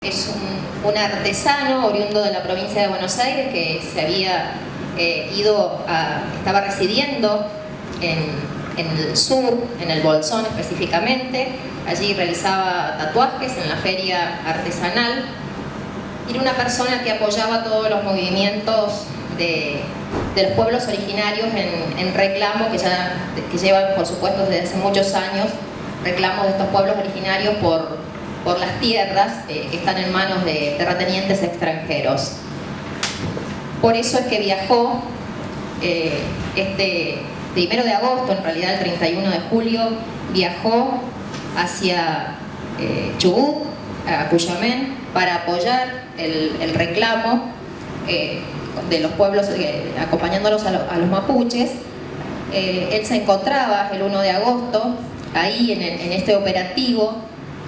Es un artesano oriundo de la provincia de Buenos Aires que se había estaba residiendo en el sur, en el Bolsón específicamente. Allí realizaba tatuajes en la feria artesanal. Era una persona que apoyaba todos los movimientos de los pueblos originarios en reclamo, que llevan, por supuesto, desde hace muchos años, reclamos de estos pueblos originarios por las tierras que están en manos de terratenientes extranjeros. Por eso es que viajó este 1 de agosto, en realidad el 31 de julio, viajó hacia Chubut, a Cuyamén, para apoyar el reclamo de los pueblos, acompañándolos a los mapuches. Él se encontraba el 1 de agosto ahí en este operativo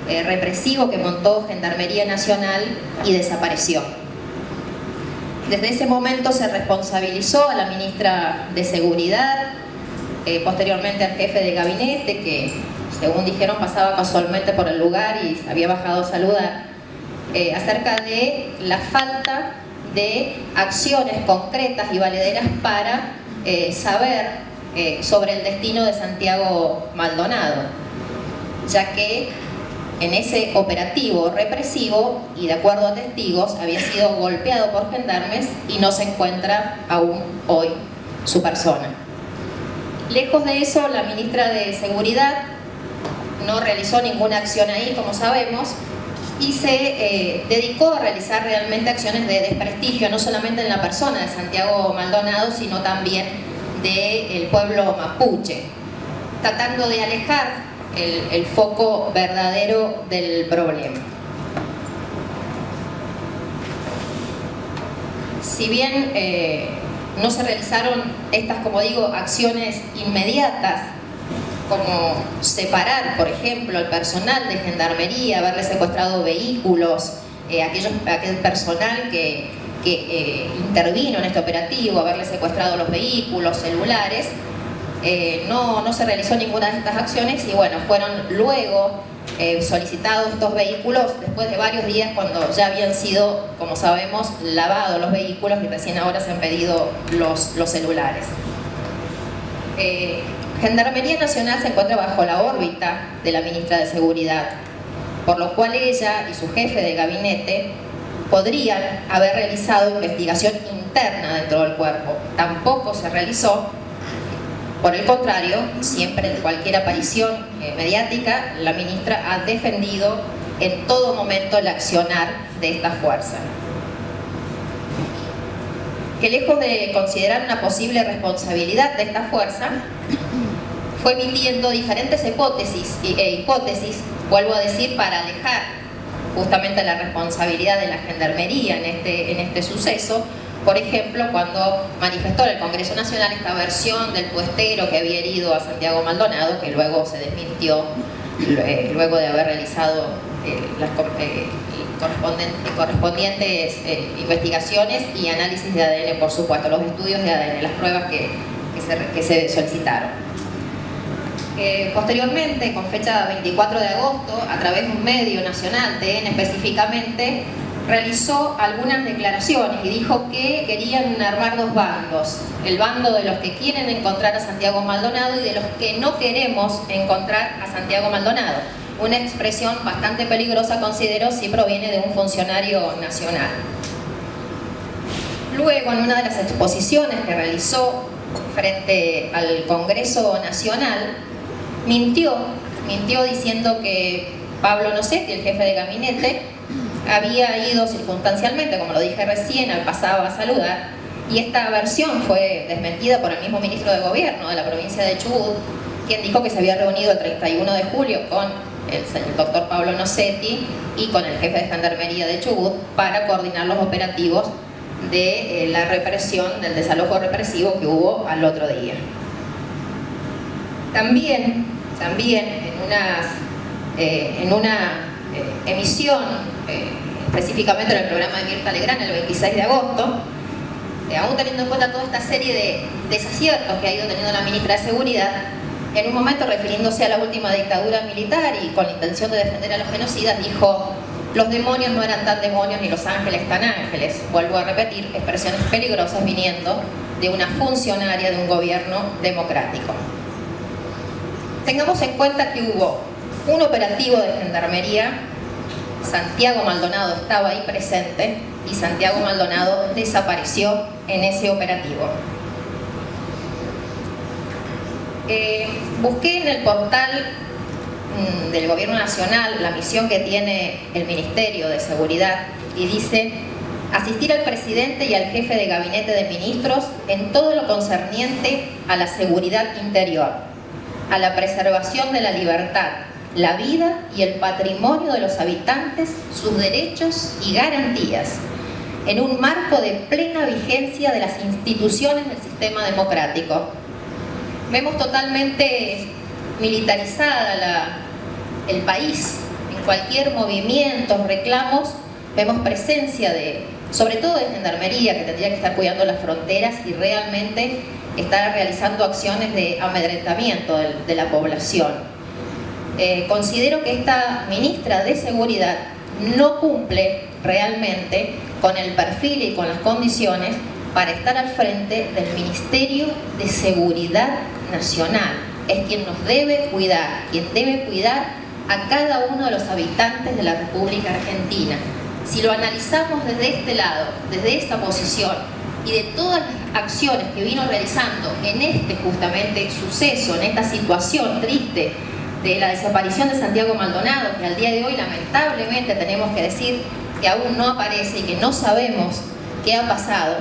represivo que montó Gendarmería Nacional y desapareció. Desde ese momento se responsabilizó a la ministra de Seguridad, posteriormente al jefe de gabinete, que según dijeron pasaba casualmente por el lugar y había bajado a saludar, acerca de la falta de acciones concretas y valederas para saber sobre el destino de Santiago Maldonado, ya que en ese operativo represivo, y de acuerdo a testigos, había sido golpeado por gendarmes y no se encuentra aún hoy su persona. Lejos de eso, la ministra de Seguridad no realizó ninguna acción ahí, como sabemos, y se dedicó a realizar realmente acciones de desprestigio, no solamente en la persona de Santiago Maldonado, sino también del pueblo mapuche, tratando de alejar el foco verdadero del problema. Si bien no se realizaron estas, como digo, acciones inmediatas, como separar, por ejemplo, al personal de Gendarmería, haberle secuestrado vehículos, aquel personal que intervino en este operativo, haberle secuestrado los vehículos, celulares, no se realizó ninguna de estas acciones y bueno, fueron luego solicitados estos vehículos después de varios días, cuando ya habían sido, como sabemos, lavados los vehículos y recién ahora se han pedido los celulares. Gendarmería Nacional se encuentra bajo la órbita de la ministra de Seguridad, por lo cual ella y su jefe de gabinete podrían haber realizado investigación interna dentro del cuerpo. Tampoco se realizó. Por el contrario, siempre en cualquier aparición mediática, la ministra ha defendido en todo momento el accionar de esta fuerza, que lejos de considerar una posible responsabilidad de esta fuerza, fue emitiendo diferentes hipótesis, vuelvo a decir, para alejar justamente la responsabilidad de la Gendarmería en este suceso. Por ejemplo, cuando manifestó en el Congreso Nacional esta versión del tuestero que había herido a Santiago Maldonado, que luego se desmintió, luego de haber realizado las correspondientes investigaciones y análisis de ADN, por supuesto, los estudios de ADN, las pruebas que se solicitaron. Posteriormente, con fecha 24 de agosto, a través de un medio nacional, TN específicamente, realizó algunas declaraciones y dijo que querían armar dos bandos: el bando de los que quieren encontrar a Santiago Maldonado y de los que no queremos encontrar a Santiago Maldonado. Una expresión bastante peligrosa, considero, si proviene de un funcionario nacional. Luego, en una de las exposiciones que realizó frente al Congreso Nacional, mintió diciendo que Pablo Nocetti, el jefe de gabinete, había ido circunstancialmente, como lo dije recién, al pasado a saludar, y esta versión fue desmentida por el mismo ministro de Gobierno de la provincia de Chubut, quien dijo que se había reunido el 31 de julio con el doctor Pablo Nocetti y con el jefe de Gendarmería de Chubut para coordinar los operativos de la represión, del desalojo represivo que hubo al otro día. También en una emisión, específicamente en el programa de Mirta Legrand el 26 de agosto, aún teniendo en cuenta toda esta serie de desaciertos que ha ido teniendo la ministra de Seguridad, en un momento refiriéndose a la última dictadura militar y con la intención de defender a los genocidas, dijo Los demonios no eran tan demonios ni los ángeles tan ángeles. Vuelvo a repetir, expresiones peligrosas viniendo de una funcionaria de un gobierno democrático. Tengamos en cuenta que hubo un operativo de gendarmería, Santiago Maldonado estaba ahí presente y Santiago Maldonado desapareció en ese operativo. Busqué en el portal del Gobierno Nacional la misión que tiene el Ministerio de Seguridad y dice: asistir al presidente y al jefe de gabinete de ministros en todo lo concerniente a la seguridad interior, a la preservación de la libertad, la vida y el patrimonio de los habitantes, sus derechos y garantías, en un marco de plena vigencia de las instituciones del sistema democrático. Vemos totalmente militarizada el país. En cualquier movimiento, reclamos, vemos presencia sobre todo de gendarmería, que tendría que estar cuidando las fronteras y realmente estar realizando acciones de amedrentamiento de la población. Considero que esta ministra de Seguridad no cumple realmente con el perfil y con las condiciones para estar al frente del Ministerio de Seguridad Nacional. Es quien nos debe cuidar, quien debe cuidar a cada uno de los habitantes de la República Argentina. Si lo analizamos desde este lado, desde esta posición y de todas las acciones que vino realizando en este justamente suceso, en esta situación triste de la desaparición de Santiago Maldonado, que al día de hoy lamentablemente tenemos que decir que aún no aparece y que no sabemos qué ha pasado,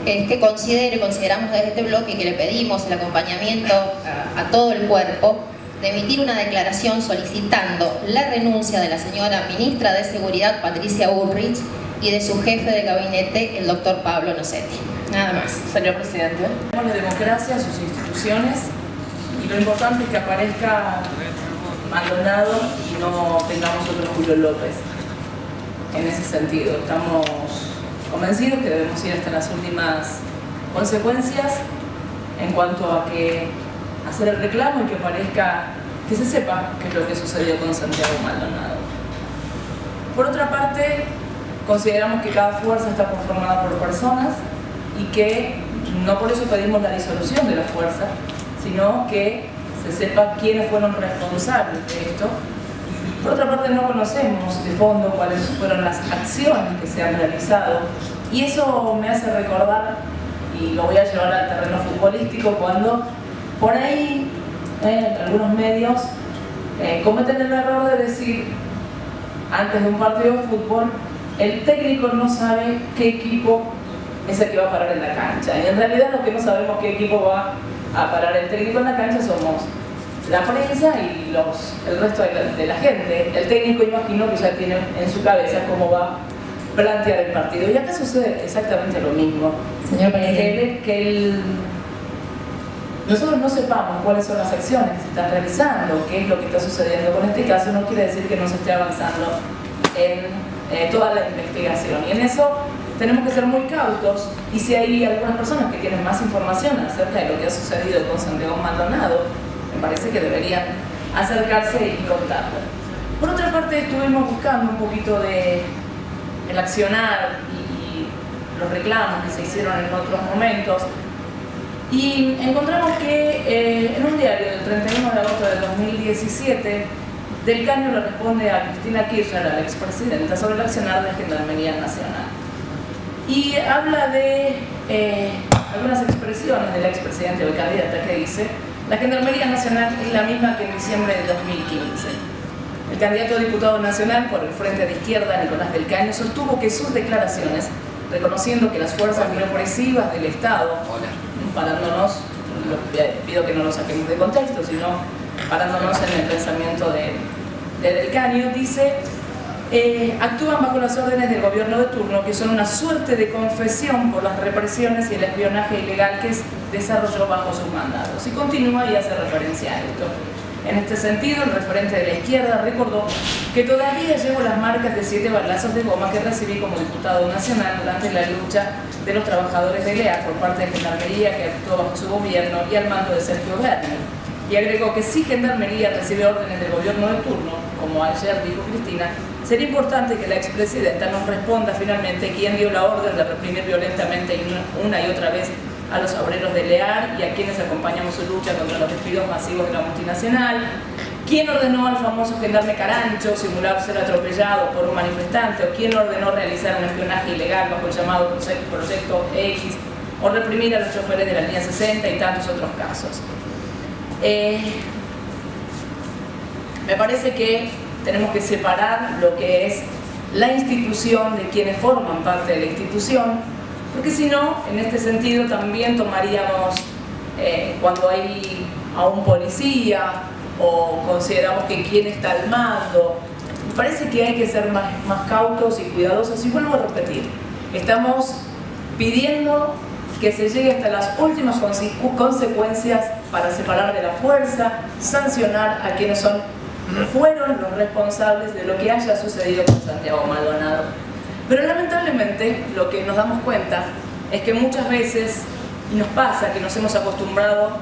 es que consideramos desde este bloque que le pedimos el acompañamiento a todo el cuerpo de emitir una declaración solicitando la renuncia de la señora ministra de Seguridad, Patricia Bullrich, y de su jefe de gabinete, el doctor Pablo Nocetti. Nada más. Señor presidente. La democracia, sus instituciones, y lo importante es que aparezca Maldonado y no tengamos otro Julio López. En ese sentido, estamos convencidos que debemos ir hasta las últimas consecuencias en cuanto a que hacer el reclamo y que parezca, que se sepa qué es lo que sucedió con Santiago Maldonado. Por otra parte, consideramos que cada fuerza está conformada por personas y que no por eso pedimos la disolución de la fuerza, sino que se sepa quiénes fueron responsables de esto. Por otra parte, no conocemos de fondo cuáles fueron las acciones que se han realizado y eso me hace recordar, y lo voy a llevar al terreno futbolístico, cuando por ahí algunos medios cometen el error de decir antes de un partido de fútbol el técnico no sabe qué equipo es el que va a parar en la cancha, y en realidad los que no sabemos qué equipo va a parar el técnico en la cancha somos la prensa y el resto de la gente. El técnico imagino que ya tiene en su cabeza cómo va a plantear el partido. Y acá sucede exactamente lo mismo. Señor presidente. Nosotros no sepamos cuáles son las acciones que se están realizando, qué es lo que está sucediendo con este caso, no quiere decir que no se esté avanzando en toda la investigación. Y en eso tenemos que ser muy cautos, y si hay algunas personas que tienen más información acerca de lo que ha sucedido con Santiago Maldonado, me parece que deberían acercarse y contarlo. Por otra parte, estuvimos buscando un poquito el accionar y los reclamos que se hicieron en otros momentos, y encontramos que en un diario del 31 de agosto de 2017, Del Caño le responde a Cristina Kirchner, a la expresidenta, sobre el accionar de Gendarmería Nacional. Y habla de algunas expresiones de la expresidenta o candidata que dice: la Gendarmería Nacional es la misma que en diciembre de 2015. El candidato a diputado nacional por el Frente de Izquierda, Nicolás Del Caño, sostuvo que sus declaraciones, reconociendo que las fuerzas represivas del Estado, parándonos, pido que no lo saquemos de contexto, sino parándonos en el pensamiento de Del Caño, dice: actúan bajo las órdenes del gobierno de turno, que son una suerte de confesión por las represiones y el espionaje ilegal que desarrolló bajo sus mandatos. Y continúa y hace referencia a esto. En este sentido, el referente de la izquierda recordó que todavía llevo las marcas de 7 balazos de goma que recibí como diputado nacional durante la lucha de los trabajadores de LEA por parte de Gendarmería, que actuó bajo su gobierno y al mando de Sergio Werner. y agregó que si Gendarmería recibe órdenes del gobierno de turno, como ayer dijo Cristina, sería importante que la expresidenta nos responda finalmente quién dio la orden de reprimir violentamente una y otra vez a los obreros de Lear y a quienes acompañamos su lucha contra los despidos masivos de la multinacional, quién ordenó al famoso gendarme Carancho simular ser atropellado por un manifestante, o quién ordenó realizar un espionaje ilegal bajo el llamado Proyecto X, o reprimir a los choferes de la línea 60 y tantos otros casos. Me parece que tenemos que separar lo que es la institución de quienes forman parte de la institución, porque si no, en este sentido también tomaríamos, cuando hay a un policía o consideramos que quién está al mando, me parece que hay que ser más cautos y cuidadosos. Y vuelvo a repetir, estamos pidiendo que se llegue hasta las últimas consecuencias para separar de la fuerza, sancionar a quienes fueron los responsables de lo que haya sucedido con Santiago Maldonado. Pero lamentablemente lo que nos damos cuenta es que muchas veces, y nos pasa, que nos hemos acostumbrado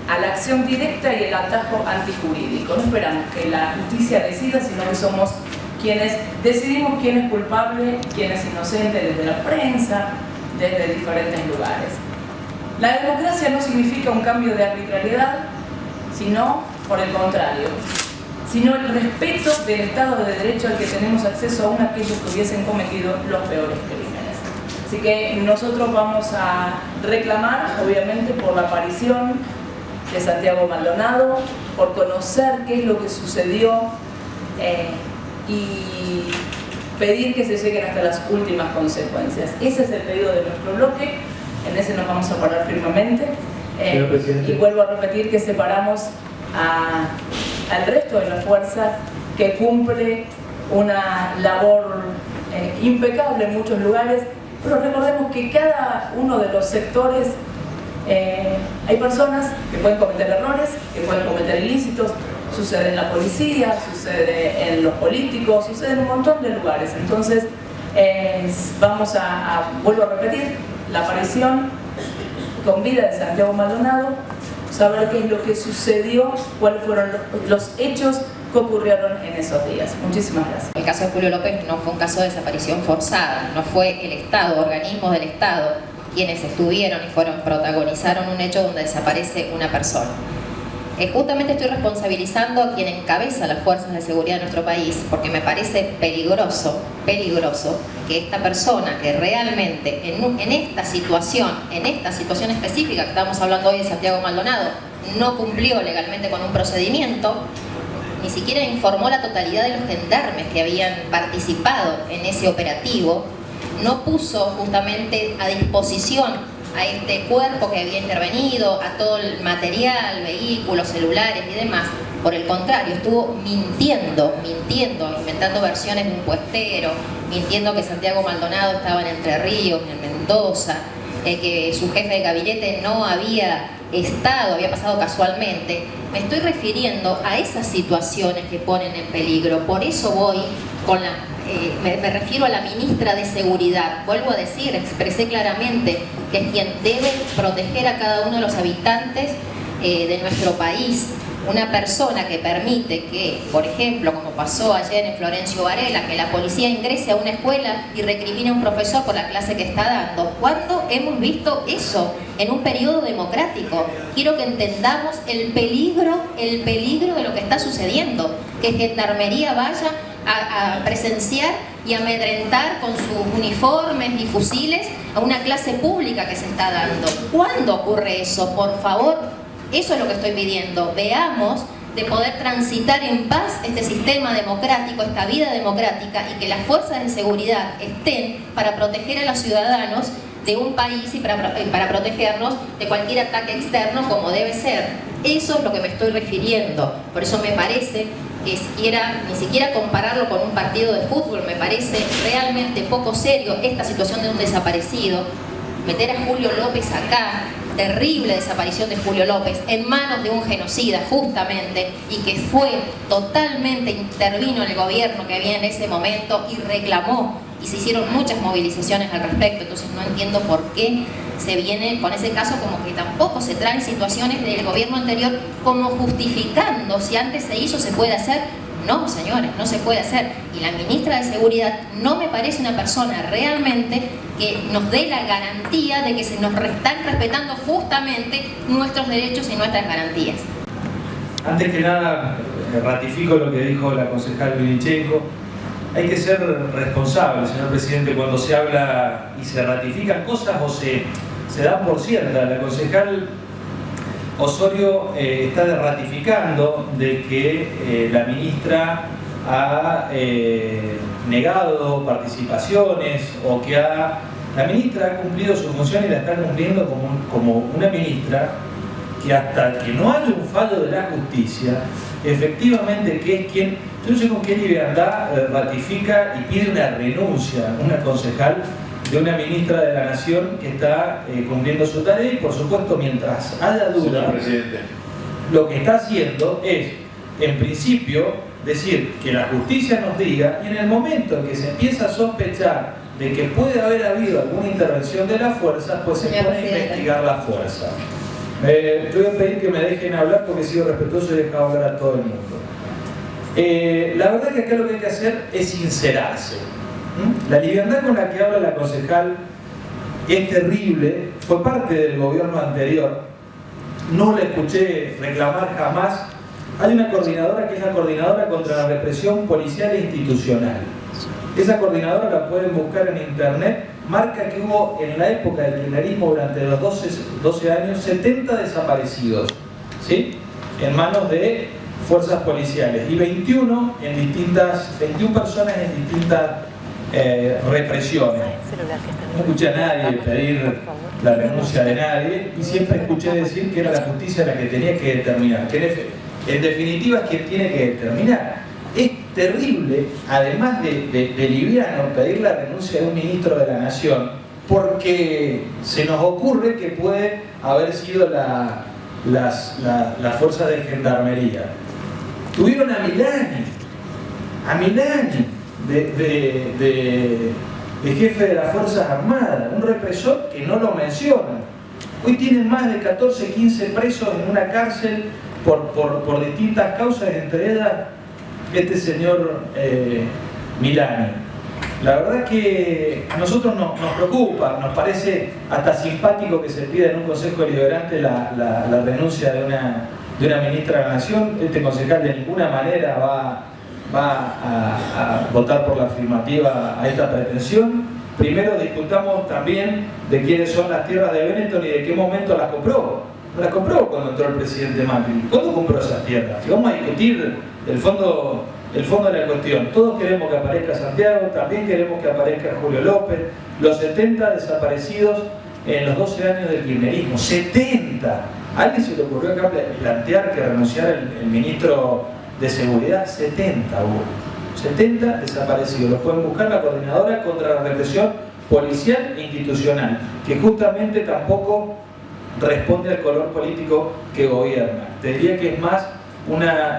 a la acción directa y el atajo antijurídico. No esperamos que la justicia decida, sino que somos quienes decidimos quién es culpable, quién es inocente, desde la prensa, desde diferentes lugares. La democracia no significa un cambio de arbitrariedad, sino, por el contrario, sino el respeto del Estado de Derecho al que tenemos acceso aún aquellos que hubiesen cometido los peores crímenes. Así que nosotros vamos a reclamar, obviamente, por la aparición de Santiago Maldonado, por conocer qué es lo que sucedió y pedir que se lleguen hasta las últimas consecuencias. Ese es el pedido de nuestro bloque, en ese nos vamos a parar firmemente. Y vuelvo a repetir que separamos al resto de la fuerza que cumple una labor impecable en muchos lugares, pero recordemos que cada uno de los sectores hay personas que pueden cometer errores, que pueden cometer ilícitos, sucede en la policía, sucede en los políticos, sucede en un montón de lugares. Entonces vamos vuelvo a repetir, la aparición con vida de Santiago Maldonado, saber qué es lo que sucedió, cuáles fueron los hechos que ocurrieron en esos días. Muchísimas gracias. El caso de Julio López no fue un caso de desaparición forzada, no fue el Estado, organismos del Estado, quienes estuvieron y protagonizaron un hecho donde desaparece una persona. Justamente estoy responsabilizando a quien encabeza las fuerzas de seguridad de nuestro país, porque me parece peligroso que esta persona que realmente en esta situación específica que estamos hablando hoy de Santiago Maldonado, no cumplió legalmente con un procedimiento, ni siquiera informó la totalidad de los gendarmes que habían participado en ese operativo, no puso justamente a disposición a este cuerpo que había intervenido, a todo el material, vehículos, celulares y demás. Por el contrario, estuvo mintiendo, inventando versiones de un puestero, mintiendo que Santiago Maldonado estaba en Entre Ríos, en Mendoza, que su jefe de gabinete no había estado, había pasado casualmente. Me estoy refiriendo a esas situaciones que ponen en peligro. Por eso voy con me refiero a la ministra de Seguridad. Vuelvo a decir, expresé claramente que es quien debe proteger a cada uno de los habitantes de nuestro país. Una persona que permite que, por ejemplo, como pasó ayer en Florencio Varela, que la policía ingrese a una escuela y recrimine a un profesor por la clase que está dando. ¿Cuándo hemos visto eso en un periodo democrático? Quiero que entendamos el peligro de lo que está sucediendo. Que Gendarmería vaya a presenciar y amedrentar con sus uniformes y fusiles a una clase pública que se está dando. ¿Cuándo ocurre eso? Por favor. Eso es lo que estoy pidiendo. Veamos de poder transitar en paz este sistema democrático, esta vida democrática, y que las fuerzas de seguridad estén para proteger a los ciudadanos de un país y para protegernos de cualquier ataque externo como debe ser. Eso es lo que me estoy refiriendo. Por eso me parece que ni siquiera compararlo con un partido de fútbol, me parece realmente poco serio esta situación de un desaparecido. Meter a Julio López acá, terrible desaparición de Julio López, en manos de un genocida justamente, y que intervino el gobierno que había en ese momento y reclamó, y se hicieron muchas movilizaciones al respecto. Entonces no entiendo por qué se viene con ese caso como que tampoco se traen situaciones del gobierno anterior como justificando si antes se hizo, se puede hacer. No, señores, no se puede hacer. Y la ministra de Seguridad no me parece una persona realmente que nos dé la garantía de que se nos están respetando justamente nuestros derechos y nuestras garantías. Antes que nada, ratifico lo que dijo la concejal Vilichenko. Hay que ser responsable, señor presidente, cuando se habla y se ratifican cosas o se dan por ciertas. La concejal Osorio está ratificando de que la ministra ha negado participaciones o que la ministra ha cumplido su función y la está cumpliendo como una ministra que hasta que no haya un fallo de la justicia, efectivamente que es quien, yo no sé con qué liviandad ratifica y pide una renuncia, una concejal de una ministra de la Nación que está cumpliendo su tarea y por supuesto mientras haya duda, señor presidente, lo que está haciendo es, en principio, decir que la justicia nos diga y en el momento en que se empieza a sospechar de que puede haber habido alguna intervención de la fuerza, pues se pone a investigar la fuerza. Yo voy a pedir que me dejen hablar porque he sido respetuoso y he dejado hablar a todo el mundo. La verdad que acá lo que hay que hacer es sincerarse. La liviandad con la que habla la concejal es terrible, fue parte del gobierno anterior, no la escuché reclamar jamás. Hay una coordinadora que es la coordinadora contra la represión policial e institucional. Esa coordinadora la pueden buscar en internet, marca que hubo en la época del kirchnerismo durante los 12 años 70 desaparecidos, ¿sí? En manos de fuerzas policiales y 21 personas en distintas represiones. No escuché a nadie pedir la renuncia de nadie y siempre escuché decir que era la justicia la que tenía que determinar, que en definitiva es quien tiene que determinar. Es terrible, además de liviano, pedir la renuncia de un ministro de la Nación porque se nos ocurre que puede haber sido la fuerza de gendarmería. Tuvieron a Milani de jefe de las Fuerzas Armadas, un represor que no lo mencionan. Hoy tienen más de 14, 15 presos en una cárcel por distintas causas, entre ellas este señor Milani. La verdad que a nosotros nos preocupa, nos parece hasta simpático que se pida en un Consejo Deliberante la renuncia de una ministra de la Nación. Este concejal de ninguna manera va a votar por la afirmativa a esta pretensión. Primero discutamos también de quiénes son las tierras de Benetton y de qué momento las compró. No las compró cuando entró el presidente Macri. ¿Cuándo compró esas tierras? Y vamos a discutir el fondo de la cuestión. Todos queremos que aparezca Santiago, también queremos que aparezca Julio López. Los 70 desaparecidos en los 12 años del kirchnerismo. 70. ¿A alguien se le ocurrió acá plantear que renunciara el ministro de Seguridad? 70 hubo. 70 desaparecidos. Los pueden buscar la coordinadora contra la represión policial e institucional, que justamente tampoco responde al color político que gobierna. Te diría que es más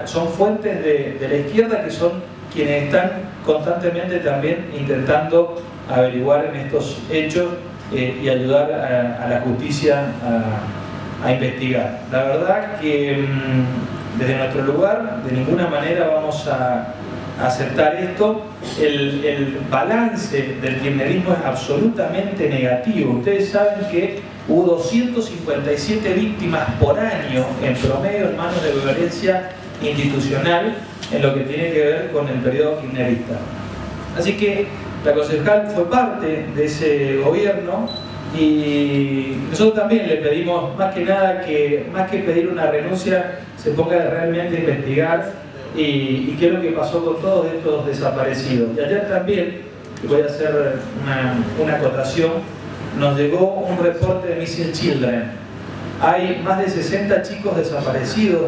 son fuentes de la izquierda que son quienes están constantemente también intentando averiguar en estos hechos y ayudar a la justicia a investigar. La verdad que desde nuestro lugar de ninguna manera vamos a aceptar esto. El balance del kirchnerismo es absolutamente negativo. Ustedes saben que hubo 257 víctimas por año en promedio en manos de violencia institucional en lo que tiene que ver con el periodo kirchnerista. Así que la concejal fue parte de ese gobierno y nosotros también le pedimos más que nada que, más que pedir una renuncia, se ponga realmente a investigar y qué es lo que pasó con todos estos desaparecidos. Y ayer también, voy a hacer una acotación, nos llegó un reporte de Missing Children. Hay más de 60 chicos desaparecidos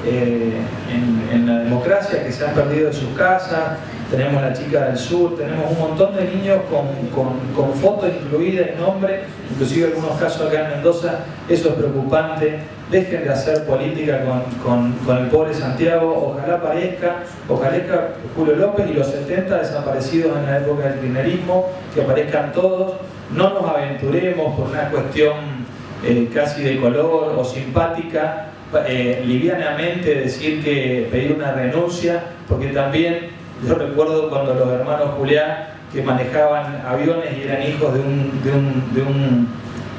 en la democracia que se han perdido de sus casas. Tenemos la chica del sur, tenemos un montón de niños con fotos incluidas y nombre, inclusive algunos casos acá en Mendoza. Eso es preocupante. Dejen de hacer política con el pobre Santiago. Ojalá aparezca Julio López y los 70 desaparecidos en la época del kirchnerismo, que aparezcan todos. no nos aventuremos por una cuestión casi de color o simpática, livianamente decir que pedir una renuncia, porque también yo recuerdo cuando los hermanos Juliá, que manejaban aviones y eran hijos de un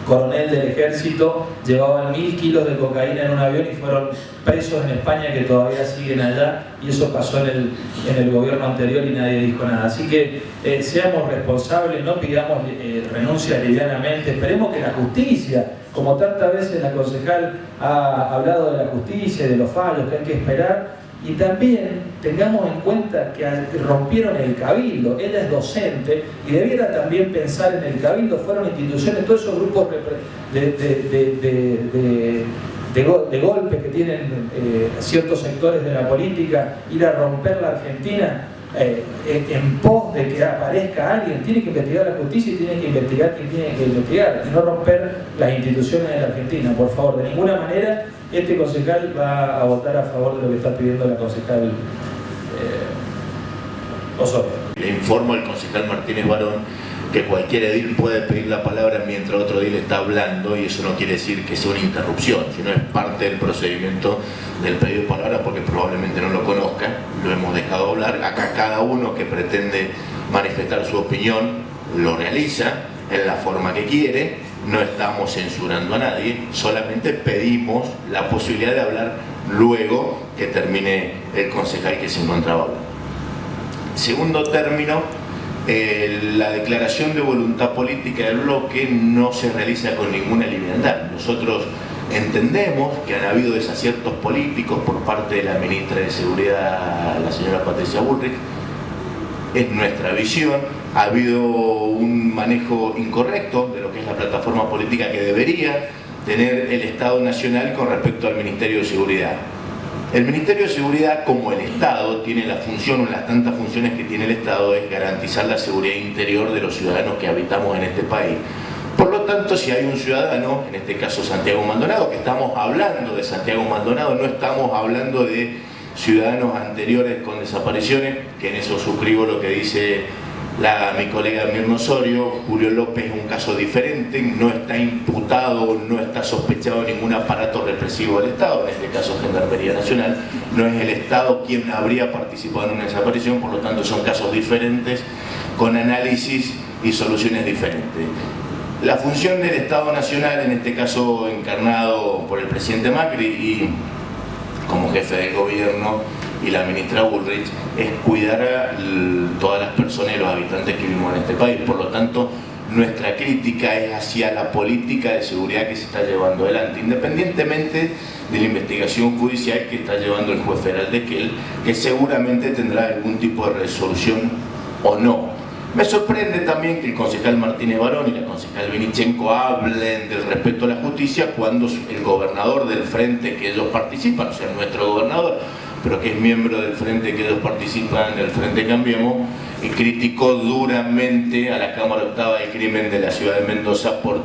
coronel del ejército, llevaban 1000 kilos de cocaína en un avión y fueron presos en España, que todavía siguen allá, y eso pasó en el gobierno anterior y nadie dijo nada. Así que seamos responsables, no pidamos renuncias livianamente, esperemos que la justicia, como tantas veces la concejal ha hablado de la justicia y de los fallos que hay que esperar, y también tengamos en cuenta que rompieron el cabildo. Ella es docente y debiera también pensar en el cabildo. Fueron instituciones, todos esos grupos de golpe que tienen ciertos sectores de la política, ir a romper la Argentina en pos de que aparezca alguien. Tiene que investigar la justicia y tiene que investigar quien tiene que investigar, y no romper las instituciones de la Argentina, por favor. De ninguna manera este concejal va a votar a favor de lo que está pidiendo la concejal Osorio. Le informo al concejal Martínez Barón que cualquier edil puede pedir la palabra mientras otro edil está hablando, y eso no quiere decir que sea una interrupción, sino es parte del procedimiento del pedido de palabra, porque probablemente no lo conozca, lo hemos dejado hablar. Acá cada uno que pretende manifestar su opinión lo realiza en la forma que quiere, no estamos censurando a nadie, solamente pedimos la posibilidad de hablar luego que termine el concejal que se encontraba hablando. Segundo término, la declaración de voluntad política del bloque no se realiza con ninguna liviandad. Nosotros entendemos que han habido desaciertos políticos por parte de la ministra de Seguridad, la señora Patricia Bullrich. Es nuestra visión. Ha habido un manejo incorrecto de lo que es la plataforma política que debería tener el Estado Nacional con respecto al Ministerio de Seguridad. El Ministerio de Seguridad, como el Estado, tiene la función, o las tantas funciones que tiene el Estado, es garantizar la seguridad interior de los ciudadanos que habitamos en este país. Por lo tanto, si hay un ciudadano, en este caso Santiago Maldonado, que estamos hablando de Santiago Maldonado, no estamos hablando de ciudadanos anteriores con desapariciones, que en eso suscribo lo que dice mi colega Mirna Osorio. Julio López es un caso diferente, no está imputado, no está sospechado de ningún aparato represivo del Estado, en este caso Gendarmería Nacional, no es el Estado quien habría participado en una desaparición, por lo tanto son casos diferentes, con análisis y soluciones diferentes. La función del Estado Nacional, en este caso encarnado por el presidente Macri y como jefe del gobierno, y la ministra Bullrich, es cuidar a todas las personas y los habitantes que vivimos en este país. Por lo tanto, nuestra crítica es hacia la política de seguridad que se está llevando adelante, independientemente de la investigación judicial que está llevando el juez federal de Esquel, que seguramente tendrá algún tipo de resolución o no. Me sorprende también que el concejal Martínez Barón y la concejal Vinichenko hablen del respeto a la justicia cuando el gobernador del frente que ellos participan, o sea, nuestro gobernador, pero que es miembro del frente que ellos participan, del Frente Cambiemos, y criticó duramente a la Cámara Octava del Crimen de la ciudad de Mendoza por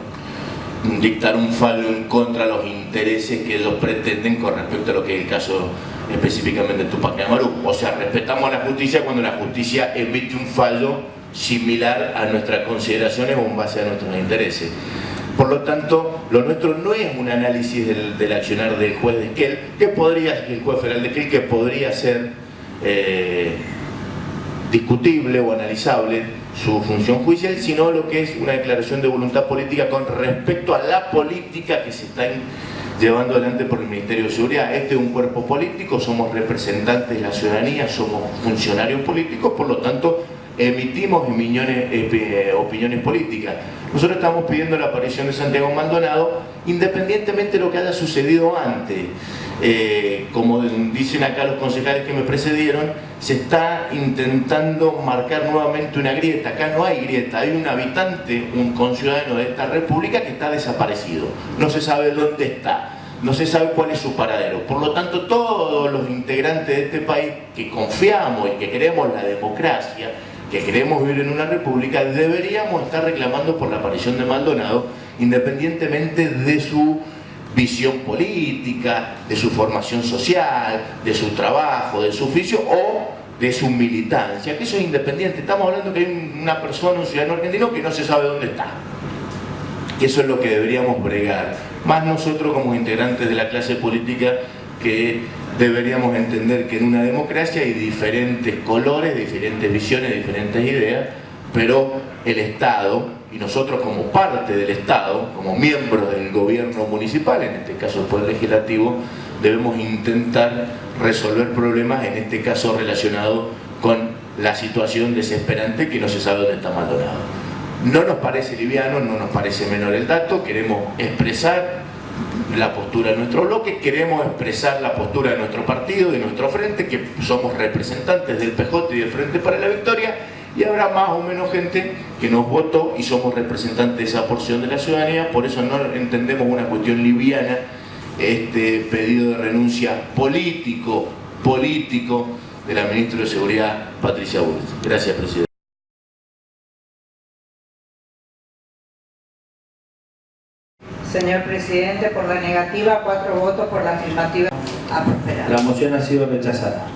dictar un fallo en contra de los intereses que ellos pretenden con respecto a lo que es el caso específicamente de Tupac Amaru. O sea, respetamos a la justicia cuando la justicia emite un fallo similar a nuestras consideraciones o en base a nuestros intereses. Por lo tanto, lo nuestro no es un análisis del accionar del juez de Esquel, el juez federal de Esquel, que podría ser discutible o analizable su función judicial, sino lo que es una declaración de voluntad política con respecto a la política que se está llevando adelante por el Ministerio de Seguridad. Este es un cuerpo político, somos representantes de la ciudadanía, somos funcionarios políticos, por lo tanto emitimos opiniones políticas. Nosotros estamos pidiendo la aparición de Santiago Maldonado independientemente de lo que haya sucedido antes. Como dicen acá los concejales que me precedieron, se está intentando marcar nuevamente una grieta. Acá no hay grieta, hay un habitante, un conciudadano de esta república que está desaparecido, no se sabe dónde está, no se sabe cuál es su paradero. Por lo tanto, todos los integrantes de este país que confiamos y que queremos la democracia, que queremos vivir en una república, deberíamos estar reclamando por la aparición de Maldonado, independientemente de su visión política, de su formación social, de su trabajo, de su oficio o de su militancia, que eso es independiente. Estamos hablando que hay una persona, un ciudadano argentino que no se sabe dónde está. Y eso es lo que deberíamos bregar, más nosotros como integrantes de la clase política, que deberíamos entender que en una democracia hay diferentes colores, diferentes visiones, diferentes ideas, pero el Estado, y nosotros como parte del Estado, como miembros del gobierno municipal, en este caso el Poder Legislativo, debemos intentar resolver problemas, en este caso relacionados con la situación desesperante que no se sabe dónde está Maldonado. No nos parece liviano, no nos parece menor el dato, queremos expresar la postura de nuestro bloque, queremos expresar la postura de nuestro partido, de nuestro frente, que somos representantes del PJ y del Frente para la Victoria, y habrá más o menos gente que nos votó y somos representantes de esa porción de la ciudadanía. Por eso no entendemos una cuestión liviana este pedido de renuncia político de la Ministra de Seguridad, Patricia Bullrich. Gracias, presidente. Señor presidente, por la negativa, 4 votos, por la afirmativa, a prosperar. La moción ha sido rechazada.